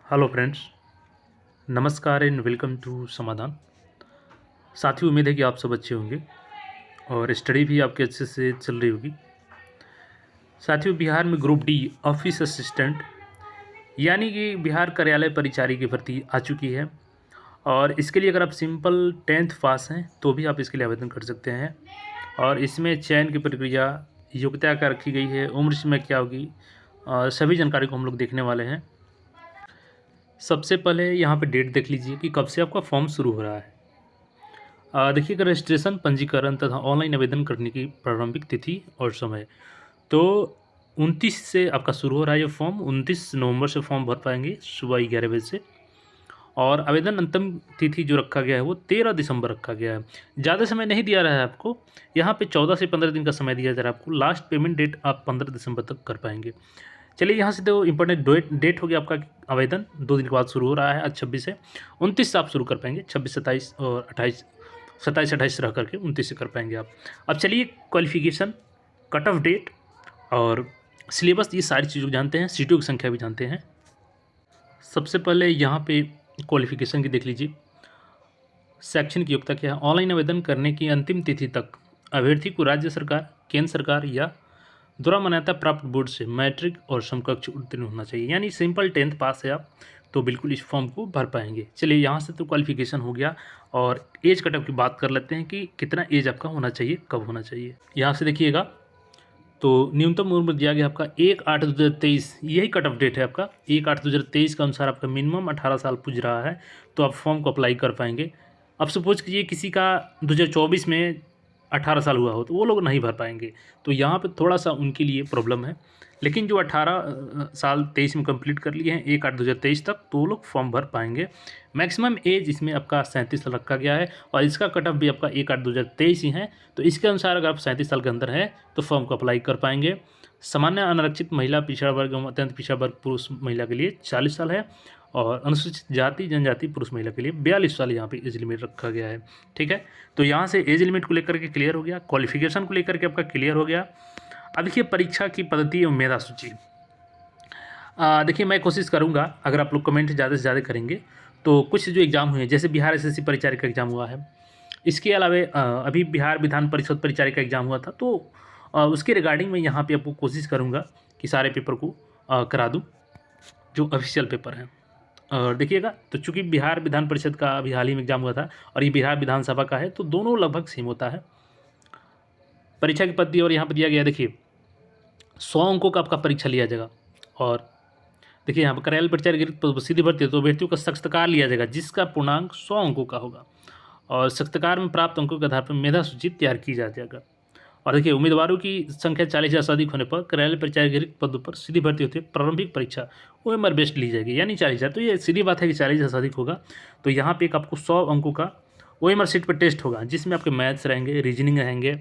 Hello friends, नमस्कार and welcome to समाधान। साथियों, उम्मीद है कि आप सब अच्छे होंगे और स्टडी भी आपके अच्छे से चल रही होगी। साथियों, बिहार में ग्रुप डी ऑफिस असिस्टेंट यानी कि बिहार कार्यालय परिचारी की भर्ती आ चुकी है और इसके लिए अगर आप सिंपल 10th पास हैं तो भी आप इसके लिए आवेदन कर सकते हैं। और इसमें चयन की प्रक्रिया, योग्यता क्या रखी गई है, उम्र सीमा क्या होगी, सभी जानकारी को हम लोग देखने वाले हैं। सबसे पहले यहाँ पे डेट देख लीजिए कि कब से आपका फॉर्म शुरू हो रहा है। देखिए, अगर रजिस्ट्रेशन, पंजीकरण तथा ऑनलाइन आवेदन करने की प्रारंभिक तिथि और समय तो 29 से आपका शुरू हो रहा है ये फॉर्म। 29 नवंबर से फॉर्म भर पाएंगे सुबह 11 बजे से। और आवेदन अंतिम तिथि जो रखा गया है वो 13 दिसंबर रखा गया है। ज़्यादा समय नहीं दिया रहा है आपको, यहाँ पे 14 से 15 दिन का समय दिया जा रहा है आपको। लास्ट पेमेंट डेट आप 15 दिसंबर तक कर पाएंगे। चलिए, यहाँ से तो इंपॉर्टेंट डेट हो गया आपका। आवेदन 2 दिन के बाद शुरू हो रहा है, आज 26 से। 29 से आप शुरू कर पाएंगे, 26, 27 और 28, 27, 28 रह करके 29 से कर पाएंगे आप। अब चलिए, क्वालिफिकेशन, कट ऑफ डेट और सिलेबस, ये सारी चीज़ों को जानते हैं, सीटों की संख्या भी जानते हैं। सबसे पहले यहाँ पे क्वालिफिकेशन की देख लीजिए। शैक्षणिक योग्यता क्या है? ऑनलाइन आवेदन करने की अंतिम तिथि तक अभ्यर्थी को राज्य सरकार, केंद्र सरकार या द्वारा मान्यता प्राप्त बोर्ड से मैट्रिक और समकक्ष उत्तीर्ण होना चाहिए। यानी सिंपल 10th पास है आप तो बिल्कुल इस फॉर्म को भर पाएंगे। चलिए, यहाँ से तो क्वालिफिकेशन हो गया और एज कटअप की बात कर लेते हैं कि कितना एज आपका होना चाहिए, कब होना चाहिए। यहाँ से देखिएगा तो न्यूनतम उम्र दिया गया आपका 1/8/2023, यही कट ऑफ डेट है आपका। 1/8/2023 के अनुसार आपका मिनिमम 18 साल पूज रहा है तो आप फॉर्म को अप्लाई कर पाएंगे। अब सपोज कीजिए किसी का 2024 में 18 साल हुआ हो तो वो लोग नहीं भर पाएंगे, तो यहाँ पे थोड़ा सा उनके लिए प्रॉब्लम है। लेकिन जो 18 साल 23 में कंप्लीट कर लिए हैं 1/8/2023 तक, तो वो लोग फॉर्म भर पाएंगे। मैक्सिमम एज इसमें आपका 37 साल रखा गया है और इसका कट ऑफ भी आपका 1/8/2023 ही है। तो इसके अनुसार अगर आप 37 साल के अंदर है तो फॉर्म को अप्लाई कर पाएंगे। सामान्य अनारक्षित महिला, पिछड़ा वर्ग एवं अत्यंत पिछड़ा वर्ग पुरुष महिला के लिए 40 साल है और अनुसूचित जाति जनजाति पुरुष महिला के लिए 42 साल यहाँ पे एज लिमिट रखा गया है। ठीक है, तो यहाँ से एज लिमिट को लेकर के क्लियर हो गया, क्वालिफिकेशन को लेकर के आपका क्लियर हो गया। अब देखिए, परीक्षा की पद्धति एवं मेधा सूची। देखिए, मैं कोशिश करूँगा अगर आप लोग कमेंट ज़्यादा से ज़्यादा करेंगे तो कुछ जो एग्ज़ाम हुए हैं, जैसे बिहार एसएससी परिचारिका का एग्ज़ाम हुआ है, इसके अलावा अभी बिहार विधान परिषद परिचारिका का एग्ज़ाम हुआ था, तो उसके रिगार्डिंग मैं यहाँ पे आपको कोशिश करूँगा कि सारे पेपर को करा दूँ जो ऑफिशियल पेपर हैं। और देखिएगा, तो चूँकि बिहार विधान परिषद का अभी हाल ही में एग्ज़ाम हुआ था और ये बिहार विधानसभा का है, तो दोनों लगभग सेम होता है। परीक्षा की पद्धति और यहाँ पर दिया गया, देखिए 100 अंकों का आपका परीक्षा लिया जाएगा। और देखिए, यहाँ पर कार्यालय परिचारी सीधी भर्ती है तो अभ्यर्थियों का साक्षात्कार लिया जाएगा जिसका पूर्णांक 100 अंकों का होगा और साक्षात्कार में प्राप्त अंकों के आधार पर मेधा सूची तैयार की जाएगा। और देखिए, उम्मीदवारों की संख्या 40,000 से अधिक होने पर कार्यालय परिचारी के रिक्त पदों पर सीधी भर्ती होती है। प्रारंभिक परीक्षा OMR बेस्ड ली जाएगी, यानी 40,000। तो ये सीधी बात है कि 40,000 से अधिक होगा। तो यहाँ पे एक आपको 100 अंकों का OMR सीट पर टेस्ट होगा जिसमें आपके मैथ्स रहेंगे, रीजनिंग रहेंगे,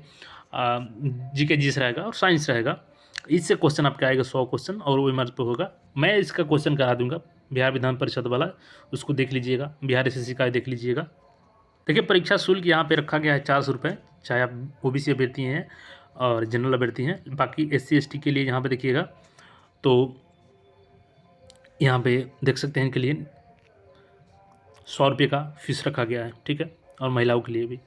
GK जीएस रहेगा और साइंस रहेगा। इससे क्वेश्चन आपके आएगा 100 क्वेश्चन और OMR पे होगा। मैं इसका क्वेश्चन करा दूंगा बिहार विधान परिषद वाला, उसको देख लीजिएगा। बिहार एसएससी का देख लीजिएगा। देखिए, परीक्षा शुल्क यहाँ पे रखा गया है 400 रुपये, चाहे आप OBC अभ्यर्थी हैं और जनरल अभ्यर्थी हैं। बाकी SC ST के लिए यहाँ पे देखिएगा तो यहाँ पे देख सकते हैं, इनके लिए 100 रुपये का फीस रखा गया है। ठीक है, और महिलाओं के लिए भी।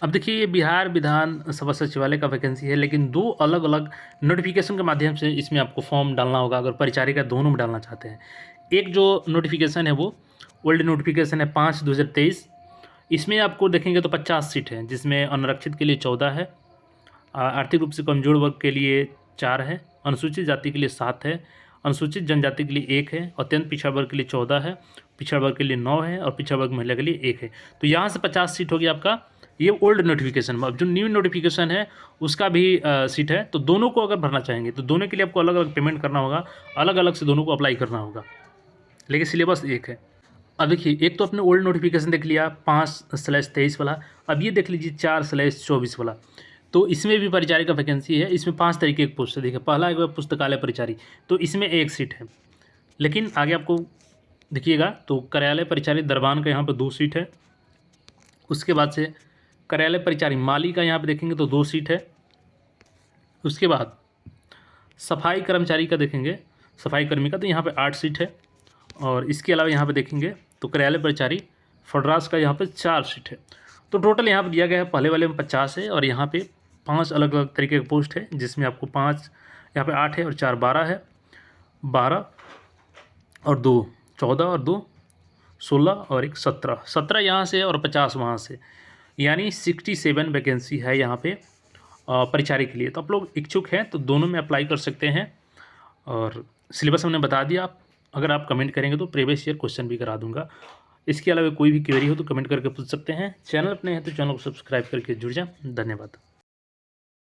अब देखिए, ये बिहार विधानसभा सचिवालय का वैकेंसी है, लेकिन 2 अलग अलग नोटिफिकेशन के माध्यम से इसमें आपको फॉर्म डालना होगा अगर परिचारिका दोनों में डालना चाहते हैं। एक जो नोटिफिकेशन है वो ओल्ड नोटिफिकेशन है 5/2023। इसमें आपको देखेंगे तो 50 सीट है, जिसमें अनारक्षित के लिए 14 है, आर्थिक रूप से कमजोर वर्ग के लिए 4 है, अनुसूचित जाति के लिए 7 है, अनुसूचित जनजाति के लिए 1 है, अत्यंत पिछड़ा वर्ग के लिए 14 है, पिछड़ा वर्ग के लिए 9 है और पिछड़ा वर्ग महिला के लिए 1 है। तो यहाँ से 50 सीट होगी आपका। ये ओल्ड नोटिफिकेशन में। अब जो न्यू नोटिफिकेशन है उसका भी सीट है, तो दोनों को अगर भरना चाहेंगे तो दोनों के लिए आपको अलग अलग पेमेंट करना होगा, अलग अलग से दोनों को अप्लाई करना होगा, लेकिन सिलेबस एक है। अब देखिए, एक तो आपने ओल्ड नोटिफिकेशन देख लिया 5/23 वाला, अब ये देख लीजिए 4/24 वाला। तो इसमें भी परिचारी का वैकेंसी है। इसमें 5 तरीके की पोस्ट है। देखिए, पहला एक पुस्तकालय परिचारी, तो इसमें 1 सीट है। लेकिन आगे आपको देखिएगा तो कार्यालय परिचारी दरबान का यहाँ पर 2 सीट है। उसके बाद से कार्यालय परिचारी माली का यहाँ पे देखेंगे तो 2 सीट है। उसके बाद सफाई कर्मचारी का देखेंगे सफाई कर्मी का तो यहाँ पे 8 सीट है। और इसके अलावा यहाँ पे देखेंगे तो कार्यालय परिचारी फडरास का यहाँ पे 4 सीट है। तो टोटल यहाँ पे दिया गया है, पहले वाले में 50 है और यहाँ पे 5 अलग अलग तरीके के पोस्ट है, जिसमें आपको 5 यहाँ पे 8 है और 4 12 है, 12 और 2 14 और 2 16 और एक 17 यहाँ से और 50 वहाँ से, यानी 67 वैकेंसी है यहाँ पे परिचारी के लिए। तो आप लोग इच्छुक हैं तो दोनों में अप्लाई कर सकते हैं। और सिलेबस हमने बता दिया, अगर आप कमेंट करेंगे तो प्रीवियस ईयर क्वेश्चन भी करा दूंगा। इसके अलावा कोई भी क्वेरी हो तो कमेंट करके पूछ सकते हैं। चैनल अपने हैं तो चैनल को सब्सक्राइब करके जुड़ जाएं। धन्यवाद।